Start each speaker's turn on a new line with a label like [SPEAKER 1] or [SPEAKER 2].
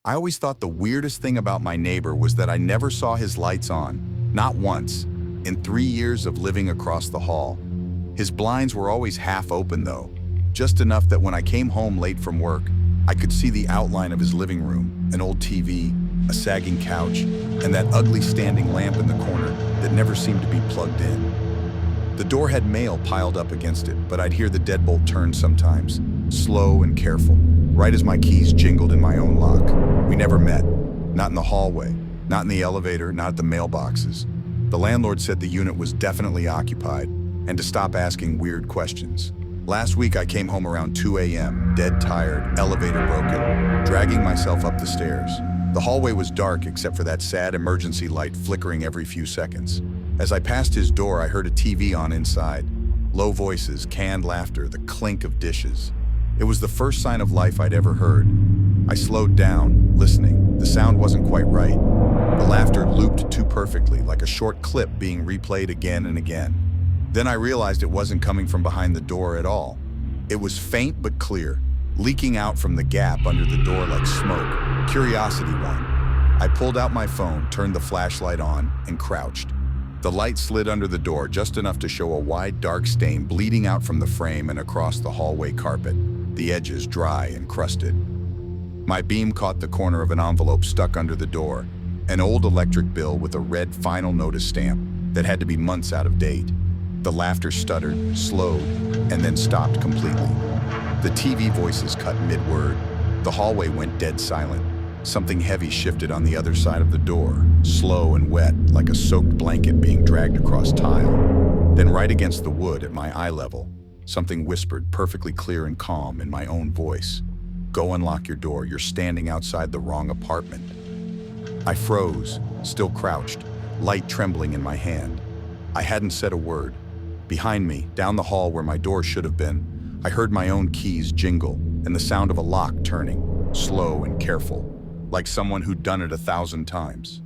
[SPEAKER 1] I always thought the weirdest thing about my neighbor was that I never saw his lights on, not once, in 3 years of living across the hall. His blinds were always half open though, just enough that when I came home late from work, I could see the outline of his living room, an old TV, a sagging couch, and that ugly standing lamp in the corner that never seemed to be plugged in. The door had mail piled up against it, but I'd hear the deadbolt turn sometimes, slow and careful, right as my keys jingled in my own lock. We never met, not in the hallway, not in the elevator, not at the mailboxes. The landlord said the unit was definitely occupied and to stop asking weird questions. Last week I came home around 2 a.m., dead tired, elevator broken, dragging myself up the stairs. The hallway was dark except for that sad emergency light flickering every few seconds. As I passed his door, I heard a TV on inside. Low voices, canned laughter, the clink of dishes. It was the first sign of life I'd ever heard. I slowed down, listening. The sound wasn't quite right. The laughter looped too perfectly, like a short clip being replayed again and again. Then I realized it wasn't coming from behind the door at all. It was faint but clear, leaking out from the gap under the door like smoke. Curiosity won. I pulled out my phone, turned the flashlight on, and crouched. The light slid under the door just enough to show a wide dark stain bleeding out from the frame and across the hallway carpet, the edges dry and crusted. My beam caught the corner of an envelope stuck under the door, an old electric bill with a red final notice stamp that had to be months out of date. The laughter stuttered, slowed, and then stopped completely. The TV voices cut mid-word. The hallway went dead silent. Something heavy shifted on the other side of the door, slow and wet, like a soaked blanket being dragged across tile. Then right against the wood at my eye level, something whispered perfectly clear and calm in my own voice. "Go unlock your door, you're standing outside the wrong apartment." I froze, still crouched, light trembling in my hand. I hadn't said a word. Behind me, down the hall where my door should have been, I heard my own keys jingle and the sound of a lock turning, slow and careful, like someone who'd done it 1,000 times.